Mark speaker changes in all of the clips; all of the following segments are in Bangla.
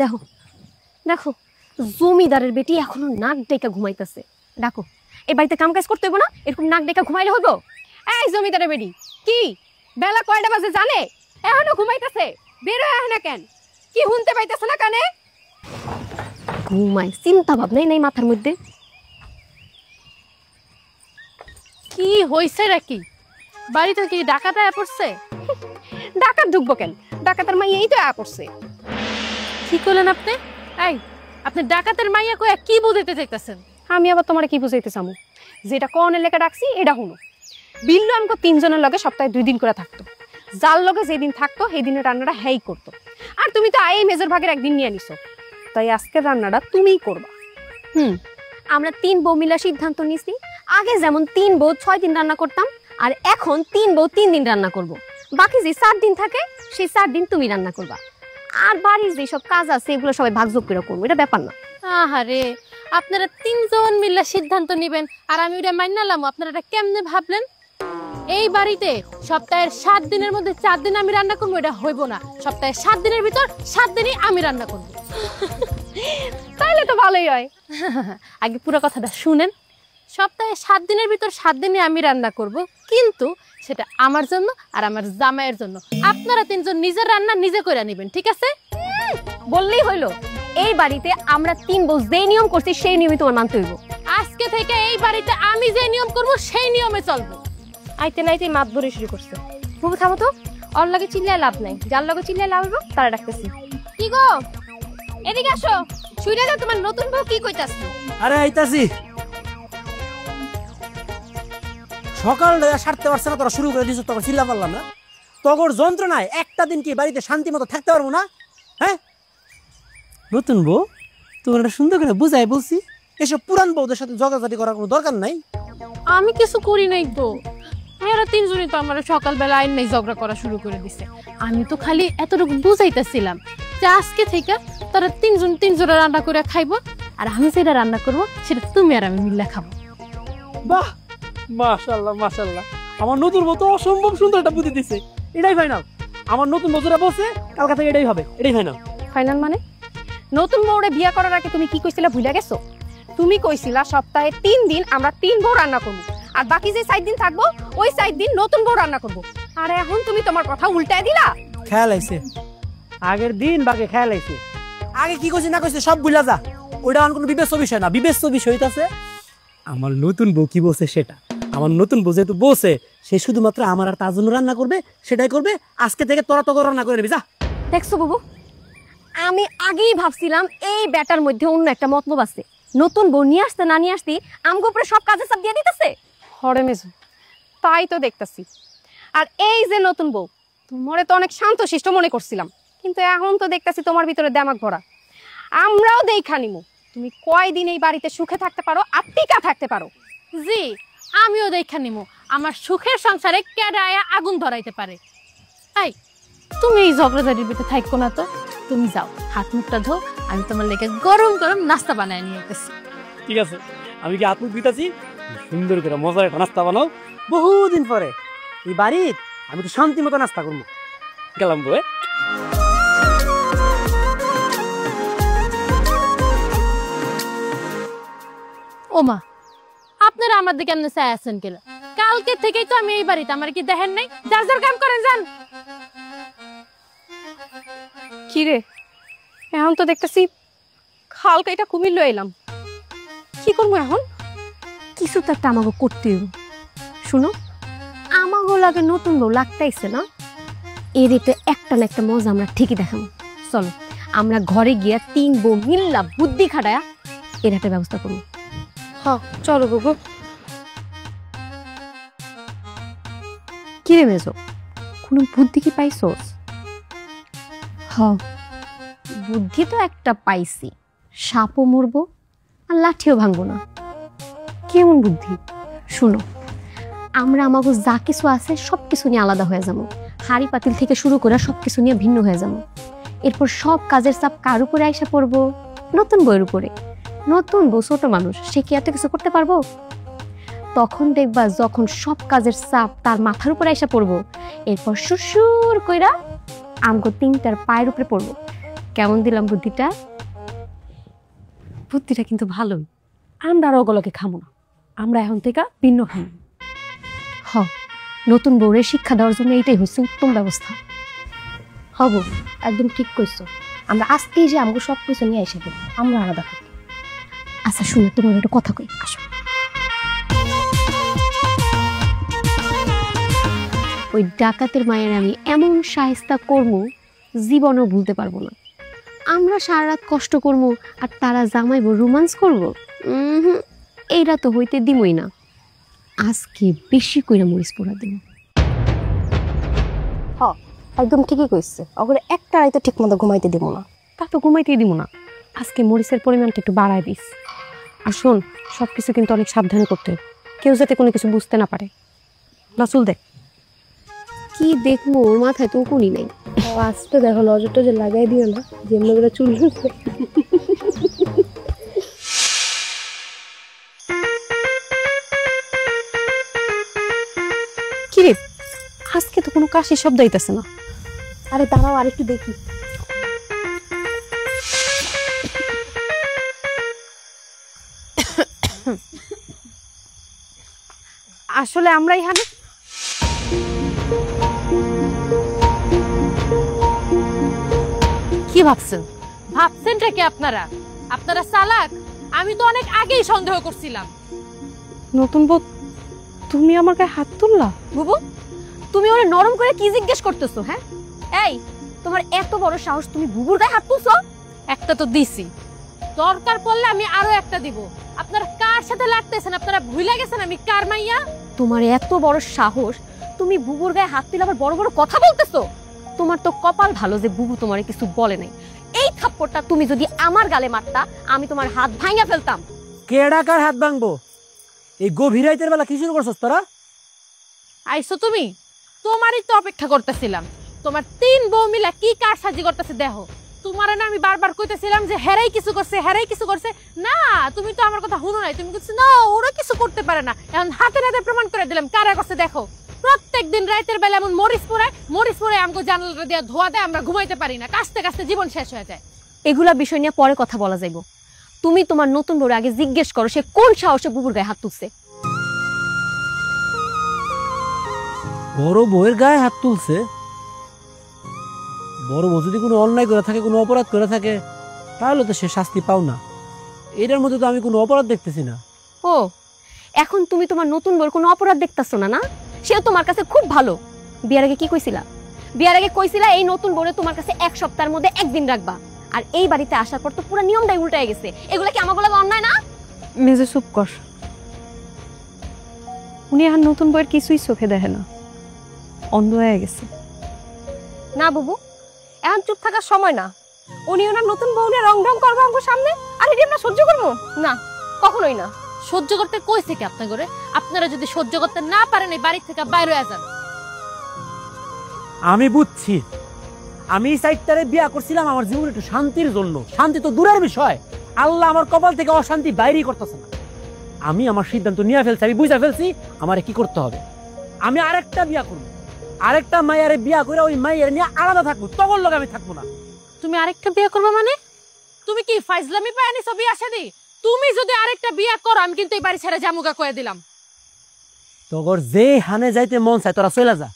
Speaker 1: দেখো দেখো জমিদারের বেটি এখনো নাক ডেকা ঘুমাইতেছে। ডাকো, এই বাড়িতে কাম কাজ করতে হইব না? এরকম নাক ডেকা ঘুমাইলে হইব? এই জমিদারের বেটি, কি বেলা কয়টা বাজে জানে? এখনো ঘুমাইতেছে? বের হয় না কেন? কি শুনতে পাইতেছ না কানে? ঘুমাই, চিন্তা ভাবনাই নাই মাথার মধ্যে।
Speaker 2: কি হইছে নাকি? বাড়িতে কি ডাকাত আয়া পড়ছে?
Speaker 1: ডাকাত ঢুকবো কেন? ডাকাতের মাই এই তো আয়া পড়ছে।
Speaker 2: কি করলেন আপনি? এই, আপনি ডাকাতের মাইয়া কয়া কি বুঝাইতে চাইতেছেন?
Speaker 1: আমি আবার তোমার কি বুঝাইতে চামু? যেটা কনের লেখা ডাকছি এটা শুনো। বিল্লু আমাকে 3 জনের লগে সপ্তাহে 2 দিন করে থাকতো। যার লগে যেদিন থাকতো সেই দিনের রান্নাটা হেই করতো। আর তুমি তো এই মেজর ভাগের একদিন নিয়ে নিছো, তাই আজকের রান্নাটা তুমিই করবা। আমরা 3 বউ মিলা সিদ্ধান্ত নিছি, আগে যেমন 3 বউ 6 দিন রান্না করতাম, আর এখন 3 বউ 3 দিন রান্না করব। বাকি যে 4 দিন থাকে সেই 4 দিন তুমি রান্না করবা। আর বাড়ির যেসব কাজ আছে এগুলো সবাই ভাগযোগ করে করবো, এটা ব্যাপার না।
Speaker 2: আহারে, আপনারা 3 জন মিলে সিদ্ধান্ত নিবেন আর আমি ওটা মাইনালাম? আপনারা এটা কেমনে ভাবলেন? এই বাড়িতে সপ্তাহের 7 দিনের মধ্যে 4 দিন আমি রান্না করবো, এটা হইব না। সপ্তাহের 7 দিনের ভিতর 7 দিনই আমি রান্না করবো।
Speaker 1: তাহলে তো ভালোই হয়।
Speaker 2: আগে পুরো কথাটা শুনেন। সপ্তাহে 7 দিনের ভিতর 7 দিনই আমি রান্না করব, কিন্তু সেটা আমার জন্য আর আমার জামাইয়ের জন্য। আপনারা 3 জন নিজের রান্না নিজে করে নেবেন, ঠিক আছে?
Speaker 1: বললেই হইলো। এই বাড়িতে আমরা 3 বউ যে নিয়ম করছি সেই নিয়মই তোমার মানতে হইব।
Speaker 2: আজকে থেকে এই বাড়িতে আমি যে নিয়ম করব সেই নিয়মে চলবো।
Speaker 1: আইতে নাইতে মাত ধরে শুরু করছে। বুবু থামো তো, ওর লগে চিল্লায় লাভ নাই। যার লগে চিল্লায় লাভ হইব তারা ডাকতেছি। কি গো, এদিকে আসো। শুইরা যাও, তোমার নতুন বউ কি কইতাছে?
Speaker 3: আরে আইতাছি। সকালটা সারতে পারছে না, তোরা শুরু করে দিছ, তোর চিল্লা পারলাম না। তগর যন্ত্রণায় একটা দিন কি বাড়িতে শান্তি মতো থাকতে পারবো না? হ্যাঁ, নতুন বউ তোমার একটা সুন্দর করে বুঝাই বলছি, এসব পুরান বউদের সাথে জগাজগি করার কোনো দরকার নাই।
Speaker 2: আমি কিছু করি নাই তো। এরা 3 জনই তো আমার সকালবেলা আইন নাই ঝগড়া করা শুরু করে দিছে। আমি তো খালি এতটুকু বুঝাইতেছিলাম যে আজকে থেকে তারা 3 জন 3 জোড়া রান্না করে খাইবো, আর আমি যেটা রান্না করবো সেটা তুমি আর আমি মিলে খাবো।
Speaker 3: বাহ, মাশাআল্লাহ মাশাআল্লাহ, আমার নতুন বউ তো অসম্ভব সুন্দর একটা বুদ্ধি দিছে। এটাই ফাইনাল। আমার নতুন বউরা বলছে কালকা থেকে এটাই হবে, এটাই ফাইনাল।
Speaker 1: ফাইনাল মানে? নতুন বউরে বিয়া করার আগে তুমি কি কইছিলা ভুলে গেছো? তুমি কইছিলা সপ্তাহে 3 দিন আমরা 3 বউ রান্না করব, আর বাকি যে 4 দিন থাকবো ওই 4 দিন নতুন বউ রান্না করব। আর এখন তুমি তোমার কথা উল্টায় দিলা।
Speaker 3: খেয়াল আইছে, আগের দিন বাকি খেয়াল আইছে। আগে কি কইছি না কইছি সব ভুলা যা, ওইটা আর কোনো বিবেচ্য বিষয় না। বিবেচ্য বিষয় হইতাছে আমার নতুন বউ কি বলছে সেটা। আমার নতুন বউ যেহেতু বলছে, সে শুধুমাত্র আমার আর তার জন্য রান্না করবে, সেটাই করবে। আজকে থেকে তোরা তো রান্না করে নিবি, যা।
Speaker 1: দেখছো বাবু, আমি আগেই ভাবছিলাম এই ব্যাটার মধ্যে অন্য একটা মতলব আছে। নতুন বউ নিয়ে আসতে না নিয়ে আসতে আমগো উপরে সব কাজে চাপ দিয়ে দিতেছে। হরে মেজু, তাই তো দেখতেছি। আর এই যে নতুন বউ, তোমারে তো অনেক শান্তশিষ্ট মনে করছিলাম, কিন্তু এখন তো দেখতেছি তোমার ভিতরে দেমাগ ভরা। আমরাও দেখা নিমু তুমি কয়দিন এই বাড়িতে সুখে থাকতে পারো আর টিকা থাকতে পারো।
Speaker 2: জি, আমিও দেখা নিমু আমার সুখের সংসারে কেডায়া আগুন ধরাইতে পারে। এই, তুমি এই ঝগড়াঝাটির ভিতরে থাকো না তো। তুমি যাও, হাত মুখটা ধো, আমি তোমার লেগে গরম গরম নাস্তা বানায় নিয়ে আসতেছি।
Speaker 3: ঠিক আছে, আমি কি হাত মুখ দিতেছি, সুন্দর করে মজার একটা নাস্তা বানাও। বহুদিন পরে এই বাড়ির আমি তো শান্তি মতো নাস্তা করবো। গেলাম বউ।
Speaker 2: ওমা, আপনারা আমার দিকে এমনি চাই আছেন কেন? কালকে থেকেই তো আমি এই বাড়িতে, আমার কি দেখেন নাই? যার যার কাম করেন, যান।
Speaker 1: কি রে, এখন তো দেখতেছি খালকে এটা কুমিল্লো এলাম। কি করবো এখন? কিছু তো একটা আমাকে করতে হবে। শুনো, আমাগো লাগে নতুন বউ লাগতেইছে না, এর এতে একটা না একটা মজা আমরা ঠিকই দেখাবো। চলো আমরা ঘরে গিয়া 3 বউ মিল্লা বুদ্ধি খাটায়া এর একটা ব্যবস্থা করবো। হ্যাঁ চলো বাবু। কি রে মেজো, কোনো বুদ্ধি কি পাইছোস? হ্যাঁ, বুদ্ধি তো একটা পাইছি, সাপও মরবো আর লাঠিও ভাঙবো না। কেমন বুদ্ধি? শুনো, আমরা আমাকে যা কিছু আছে সব কিছু নিয়ে আলাদা হয়ে যাবো। হাড়ি পাতিল থেকে শুরু করে সব কিছু নিয়ে ভিন্ন হয়ে যাবো। এরপর সব কাজের চাপ কার উপরে আইসা পড়বো? নতুন বউয়ের উপরে। নতুন বউ ছোট মানুষ, সে কি এত কিছু করতে পারবো? তখন দেখবা যখন সব কাজের চাপ তার মাথার উপরে আইসা পড়বো, এরপর সুরসুর কইরা আমগো 3টার পায়ের উপরে পড়বো। কেমন দিলাম বুদ্ধিটা? বুদ্ধিটা কিন্তু ভালোই। আমরা আর ওগুলোকে খামো না, আমরা এখন থেকে ভিন্ন খাই। হ, নতুন বউরে শিক্ষা দেওয়ার জন্য এইটাই হচ্ছে উত্তম ব্যবস্থা।
Speaker 4: হব, একদম ঠিক কইছো। আমরা আজকেই যে আমাকে সব কিছু নিয়ে এসে দেবো, আমরা আলাদা থাকি।
Speaker 1: আচ্ছা শুনে তোমার একটা কথা কই, আসো। ওই ডাকাতের মায়ের আমি এমন শায়েস্তা করবো জীবনও ভুলতে পারবো না। আমরা সারা রাত কষ্ট করবো আর তারা জামাইবো রোমান্স করবো, এইটা তো হইতে দিমই না। আজকে বেশি কইরা মরিচ পোড়া দিব।
Speaker 4: হ, একদম ঠিকই কইছে। ওগুলো একটা রাইতে ঠিক মতো ঘুমাইতে দিব না।
Speaker 1: তা তো ঘুমাইতেই দিব না, আজকে মরিচের পরিমাণটা একটু বাড়ায় দিস। আর শোন, সব কিছু কিন্তু অনেক সাবধানে করতে হবে, কেউ যাতে কোনো কিছু বুঝতে না পারে। না চুল দেখ। কি দেখবো, ওর মাথায় তো উকুনি নেই।
Speaker 4: আজকে দেখো, নজরটা যে লাগাই দিও না, যেমন করে চুল।
Speaker 1: কিরে, আজকে তো কোনো কাশির শব্দ আইতাছে না।
Speaker 4: আরে দাঁড়াও, আরেকটু দেখি।
Speaker 1: আসলে আমরা এখানে
Speaker 2: কি ভাবছেন? ভাবছেনটা কি আপনারা? আপনারা চালাক। আমি তো অনেক আগেই সন্দেহ করছিলাম।
Speaker 1: নতুন বউ, তুমি আমার গায়ে হাত তুললা?
Speaker 4: বুবু, তুমি ওরে নরম করে কি জিজ্ঞেস করতেছো? হ্যাঁ, এই তোমার এত বড় সাহস, তুমি বুবুর গায়ে হাত তুলছো?
Speaker 2: একটা তো দিছি, দরকার পড়লে আমি আরো একটা দিব। আপনারা কার সাথে লাগতেছেন? আপনারা ভুলে গেছেন আমি কার মাইয়া?
Speaker 4: তোমার এত বড় সাহস, তুমি বুবুর গায়ে হাত তুলে আবার বড় বড় কথা বলতেছো? তোমার তো কপাল ভালো যে বুবু তোমারে কিছু বলে নাই। এই থাপ্পড়টা তুমি যদি আমার গালে মারতা, আমি তোমার হাত ভাঙা ফেলতাম।
Speaker 3: কেডা কার হাত ভাঙবো? এই গভীর রাতের বেলা কি শুরু করছস তোরা?
Speaker 2: আইসো তুমি? তোমারই তো অপেক্ষা করতেছিলাম। তোমার তিন বউ মিলা কি কার সাজি করতেছে দেখো। তোমার না আমি বারবার কইতেছিলাম যে হেরাই কিছু করছে, হেরাই কিছু করছে। না, তুমি তো আমার কথা শুনো নাই। তুমি বলছো না ওরা কিছু করতে পারে না। এখন হাতে নাতে প্রমাণ করে দিলাম কারা করছে দেখো। প্রত্যেকদিন রাতের বেলা এমন মরিচ পরে আমাকে জানালাটা দিয়ে ধোয়া দেয়, আমরা ঘুমাইতে পারি না। কাশতে কাশতে জীবন শেষ হয়ে যায়।
Speaker 4: এগুলা বিষয় নিয়ে পরে কথা বলা যাইব। তুমি তোমার নতুন বউরে আগে জিজ্ঞেস করো সে কোন সাহসে বুবুর গায়ে হাত তুলছে।
Speaker 3: বড় বউয়ের গায়ে হাত তুলছে? বড় বউ যদি কোনো অন্যায় করে থাকে, কোনো অপরাধ করে থাকে, তাহলে তো সে শাস্তি পাও না। এটার মধ্যে তো আমি কোনো অপরাধ দেখতেছি না।
Speaker 4: ও, এখন তুমি তোমার নতুন বউর কোনো অপরাধ দেখতাছো না? না, সেও তোমার কাছে খুব ভালো। বিয়ার আগে কি কইছিলা? বিয়ার আগে কইছিলা এই নতুন বউরে তোমার কাছে এক সপ্তাহের মধ্যে একদিন রাখবা। আর এই বাড়িতে আসার পর তো পুরো নিয়মটাই উল্টায় গেছে। এগুলা কি আমাগুলো অন্যায় না?
Speaker 1: মেজে চুপ কর। উনি আর নতুন বইয়ের কিছুই চোখে দেখে না, অন্ধ হয়ে গেছে।
Speaker 4: না বুবু, এখন চুপ থাকার সময় না। উনি ওনার নতুন বউ নিয়ে রং ঢং করবো আমার সামনে, আর এটি আমরা সহ্য করবো না? কখনোই না।
Speaker 2: সহ্য করতে কইছে কি আপনার করে? আপনারা যদি সহ্য করতে না পারেন এই বাড়ি থেকে বাইরে হয়ে যান।
Speaker 3: আমি বুঝছি, আমি এই সাইডটারে বিয়া করছিলাম আমার জীবনে একটু শান্তির জন্য। শান্তি তো দূরের বিষয়, আল্লাহ আমার কপাল থেকে অশান্তি বাইরেই করতেছে না। আমি আমার সিদ্ধান্ত নিয়ে ফেলছি, আমি বুঝা ফেলছি আমার কি করতে হবে। আমি আরেকটা বিয়া করবো, আরেকটা মাইয়ারে বিয়া করে ওই মাইয়ারে নিয়ে আলাদা থাকবো, তখন লোক আমি থাকবো না।
Speaker 2: তুমি আরেকটা বিয়ে করবে মানে? তুমি কি ফাইজলামি পায়নি সবই আসেনি? তুমি যদি আরেকটা বিয়ে করো আমি কিন্তু এই বাড়ি ছেড়ে জামুগা কয়ে দিলাম।
Speaker 3: তোর যে হানে যাইতে মন চায় তোরা চলে যা,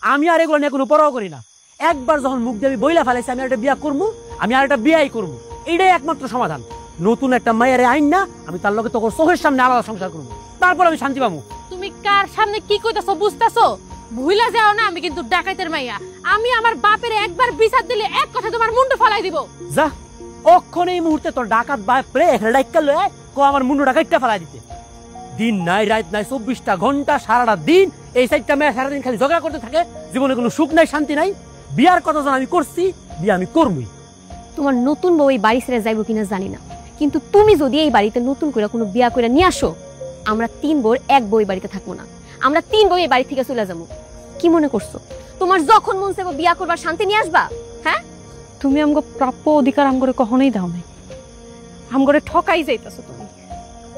Speaker 3: আমি আর এগুলো নিয়ে কোনো পরোয়া করি না। একবার যখন মুখ দিয়ে বইলা ফেলাইছি আমি একটা বিয়া করবো, আমি আর একটা বিয়াই করবো, এইটাই একমাত্র সমাধান। নতুন একটা মাইয়ারে আইন না, আমি তার লগে তোর চোখের সামনে আলাদা সংসার করবো, তারপর আমি শান্তি পাবো।
Speaker 2: তুমি কার সামনে কি কইতাছো বুঝতাছো? ভুইলা যাও না আমি কিন্তু ডাকাতের মাইয়া। আমি আমার বাপের একবার বিচার দিলে এক কথা তোমার মুন্ডু ফলাই দিব।
Speaker 3: যা, অক্ষণ এই মুহূর্তে তোর ডাকাত বাপরে এখানে ডাইক্কা লয়ে কো আমার মুন্ডু ডাকাইটা ফেলাই দিতে। দিন নাই রাত নাই 24টা ঘন্টা সারাটা দিন এই সাইডটা মেয়ে সারাদিন খালি ঝগড়া করতে থাকে, জীবনে কোনো সুখ নাই শান্তি নাই। বিয়ার কথা যখন আমি করছি, বিয়ে আমি করবই।
Speaker 4: তোমার নতুন বউ এই বাড়ি ছেড়ে যাইবো কিনা জানি না, কিন্তু তুমি যদি এই বাড়িতে নতুন করে কোনো বিয়া করে নিয়ে আসো, আমরা তিন বউর এক বউ এই বাড়িতে থাকবো না। আমরা তিন বউ এই বাড়ি থেকে চলে যাবো। কি মনে করছো তোমার যখন মন চাইবো বিয়া করবার শান্তি নিয়ে আসবা? হ্যাঁ,
Speaker 1: তুমি আমগো প্রাপ্য অধিকার আমগরে কখনোই দাও নাই, আমগরে ঠকাই যাইতাছো তুমি।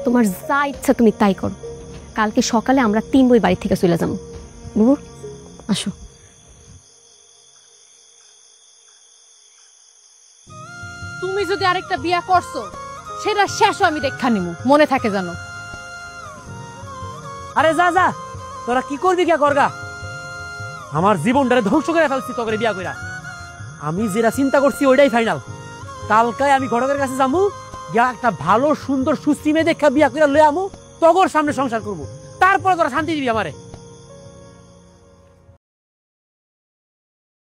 Speaker 4: তোমার যা ইচ্ছা তুমি তাই করো। কালকে সকালে আমরা তিন বই বাড়ি থেকে চলে যাবো। বুবু আসো।
Speaker 2: তুমি যদি আরেকটা বিয়া করছো সেটা শেষও আমি দেখা নিমু, মনে থাকে জানো।
Speaker 3: আরে যা যা, তোরা কি করবি কে করগা, আমার জীবনটারে ধ্বংস করে ফেলছি তোকে বিয়া কইরা। আমি যেটা চিন্তা করছি ওইটাই ফাইনাল। কালকায় আমি ঘটকের কাছে যাবো, গিয়া একটা ভালো সুন্দর সুস্থি মেয়ে দেখা বিয়া কইরা লয়ে আমু, তগর সামনে সংসার করবো, তারপরে তোরা শান্তি দিবি আমারে।